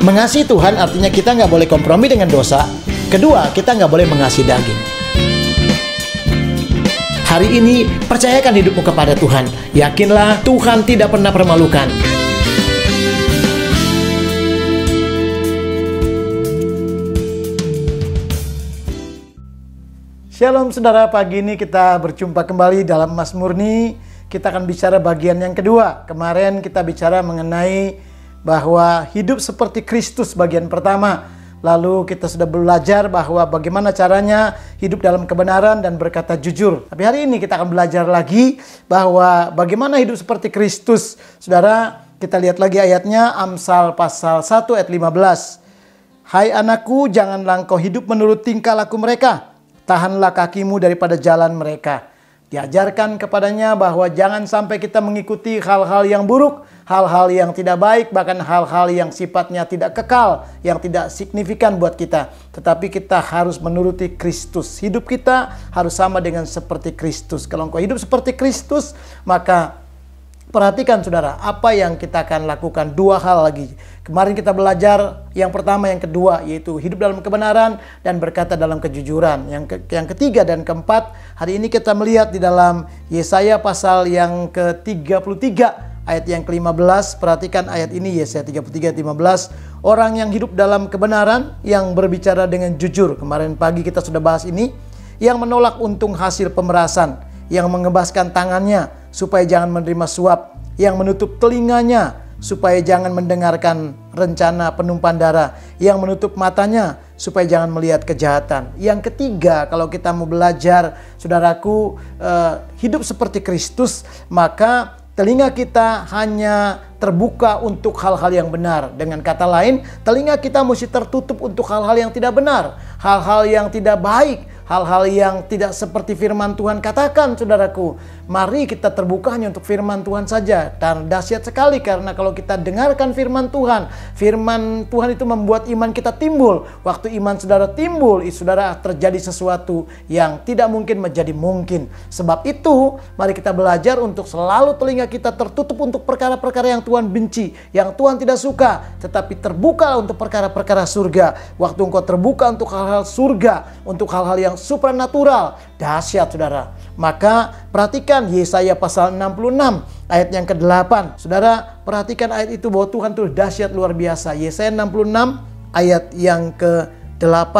Mengasihi Tuhan artinya kita nggak boleh kompromi dengan dosa. Kedua, kita nggak boleh mengasihi daging. Hari ini, percayakan hidupmu kepada Tuhan. Yakinlah Tuhan tidak pernah permalukan. Shalom saudara, pagi ini kita berjumpa kembali dalam Mas Murni. Kita akan bicara bagian yang kedua. Kemarin kita bicara mengenai bahwa hidup seperti Kristus bagian pertama. Lalu kita sudah belajar bahwa bagaimana caranya hidup dalam kebenaran dan berkata jujur. Tapi hari ini kita akan belajar lagi bahwa bagaimana hidup seperti Kristus. Saudara, kita lihat lagi ayatnya, Amsal pasal 1 ayat 15. Hai anakku, janganlah engkau hidup menurut tingkah laku mereka. Tahanlah kakimu daripada jalan mereka. Diajarkan kepadanya bahwa jangan sampai kita mengikuti hal-hal yang buruk, hal-hal yang tidak baik, bahkan hal-hal yang sifatnya tidak kekal, yang tidak signifikan buat kita. Tetapi kita harus menuruti Kristus. Hidup kita harus sama dengan seperti Kristus. Kalau engkau hidup seperti Kristus, maka perhatikan saudara, apa yang kita akan lakukan. Dua hal lagi. Kemarin kita belajar yang pertama, yang kedua, yaitu hidup dalam kebenaran dan berkata dalam kejujuran. Yang ketiga dan keempat, hari ini kita melihat di dalam Yesaya pasal yang ke-33 ayat yang ke-15. Perhatikan ayat ini, Yesaya 33 ayat 15. Orang yang hidup dalam kebenaran, yang berbicara dengan jujur. Kemarin pagi kita sudah bahas ini. Yang menolak untung hasil pemerasan, yang mengebaskan tangannya supaya jangan menerima suap, yang menutup telinganya supaya jangan mendengarkan rencana penumpahan darah, yang menutup matanya supaya jangan melihat kejahatan. Yang ketiga, kalau kita mau belajar, saudaraku, hidup seperti Kristus, maka telinga kita hanya terbuka untuk hal-hal yang benar. Dengan kata lain, telinga kita mesti tertutup untuk hal-hal yang tidak benar, hal-hal yang tidak baik, hal-hal yang tidak seperti firman Tuhan katakan, saudaraku. Mari kita terbuka hanya untuk firman Tuhan saja. Dan dahsyat sekali karena kalau kita dengarkan firman Tuhan itu membuat iman kita timbul. Waktu iman saudara timbul, saudara terjadi sesuatu yang tidak mungkin menjadi mungkin. Sebab itu, mari kita belajar untuk selalu telinga kita tertutup untuk perkara-perkara yang Tuhan benci, yang Tuhan tidak suka. Tetapi terbuka untuk perkara-perkara surga. Waktu engkau terbuka untuk hal-hal surga, untuk hal-hal yang supranatural, dahsyat saudara. Maka perhatikan Yesaya pasal 66 ayat yang ke-8. Saudara, perhatikan ayat itu bahwa Tuhan itu dahsyat luar biasa. Yesaya 66 ayat yang ke-8.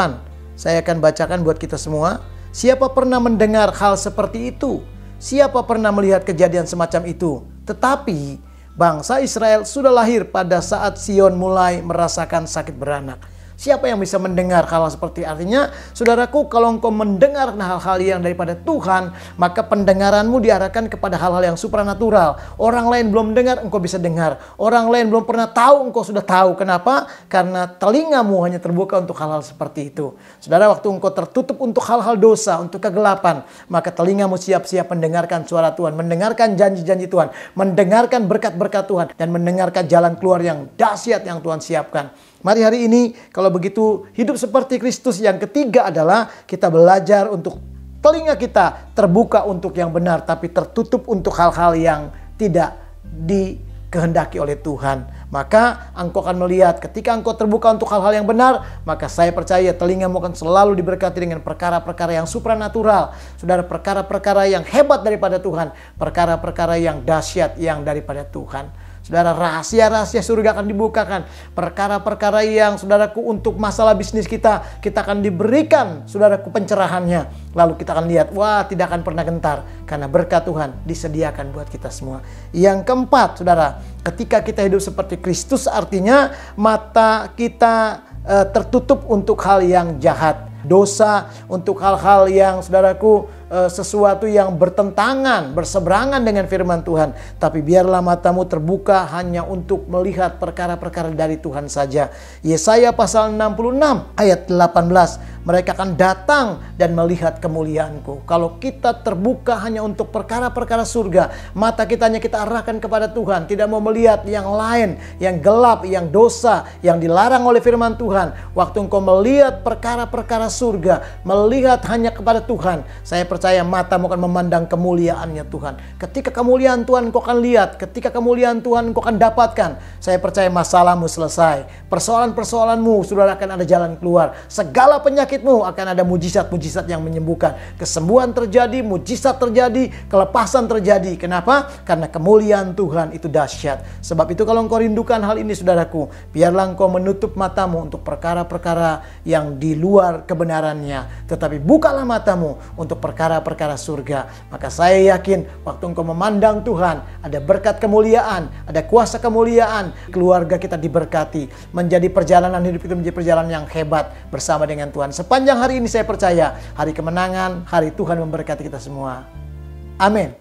Saya akan bacakan buat kita semua. Siapa pernah mendengar hal seperti itu? Siapa pernah melihat kejadian semacam itu? Tetapi bangsa Israel sudah lahir pada saat Sion mulai merasakan sakit beranak. Siapa yang bisa mendengar hal seperti artinya, saudaraku, kalau engkau mendengar hal-hal yang daripada Tuhan, maka pendengaranmu diarahkan kepada hal-hal yang supranatural. Orang lain belum dengar, engkau bisa dengar. Orang lain belum pernah tahu, engkau sudah tahu. Kenapa? Karena telingamu hanya terbuka untuk hal-hal seperti itu. Saudara, waktu engkau tertutup untuk hal-hal dosa, untuk kegelapan, maka telingamu siap-siap mendengarkan suara Tuhan, mendengarkan janji-janji Tuhan, mendengarkan berkat-berkat Tuhan, dan mendengarkan jalan keluar yang dahsyat yang Tuhan siapkan. Mari hari ini, kalau begitu, hidup seperti Kristus. Yang ketiga adalah kita belajar untuk telinga kita terbuka untuk yang benar, tapi tertutup untuk hal-hal yang tidak dikehendaki oleh Tuhan. Maka engkau akan melihat ketika engkau terbuka untuk hal-hal yang benar, maka saya percaya telingamu akan selalu diberkati dengan perkara-perkara yang supranatural. Saudara, perkara-perkara yang hebat daripada Tuhan, perkara-perkara yang dahsyat yang daripada Tuhan. Saudara, rahasia-rahasia surga akan dibukakan. Perkara-perkara yang, saudaraku, untuk masalah bisnis kita akan diberikan, saudaraku, pencerahannya. Lalu kita akan lihat, wah, tidak akan pernah gentar. Karena berkat Tuhan disediakan buat kita semua. Yang keempat, saudara, ketika kita hidup seperti Kristus, artinya mata kita tertutup untuk hal yang jahat, dosa, untuk hal-hal yang, saudaraku, sesuatu yang bertentangan, berseberangan dengan firman Tuhan. Tapi biarlah matamu terbuka hanya untuk melihat perkara-perkara dari Tuhan saja. Yesaya pasal 66 ayat 18. Mereka akan datang dan melihat kemuliaanku. Kalau kita terbuka hanya untuk perkara-perkara surga, mata kita hanya kita arahkan kepada Tuhan, tidak mau melihat yang lain, yang gelap, yang dosa, yang dilarang oleh firman Tuhan. Waktu engkau melihat perkara-perkara surga, melihat hanya kepada Tuhan, saya percaya percaya matamu akan memandang kemuliaannya Tuhan. Ketika kemuliaan Tuhan kau akan lihat, ketika kemuliaan Tuhan kau akan dapatkan, saya percaya masalahmu selesai. Persoalan-persoalanmu sudah akan ada jalan keluar. Segala penyakitmu akan ada mujizat-mujizat yang menyembuhkan. Kesembuhan terjadi, mujizat terjadi, kelepasan terjadi. Kenapa? Karena kemuliaan Tuhan itu dahsyat. Sebab itu kalau engkau rindukan hal ini saudaraku, biarlah engkau menutup matamu untuk perkara-perkara yang di luar kebenarannya. Tetapi bukalah matamu untuk perkara-perkara surga. Maka saya yakin waktu engkau memandang Tuhan, ada berkat kemuliaan, ada kuasa kemuliaan, keluarga kita diberkati. Menjadi perjalanan hidup itu menjadi perjalanan yang hebat bersama dengan Tuhan. Sepanjang hari ini saya percaya hari kemenangan, hari Tuhan memberkati kita semua. Amin.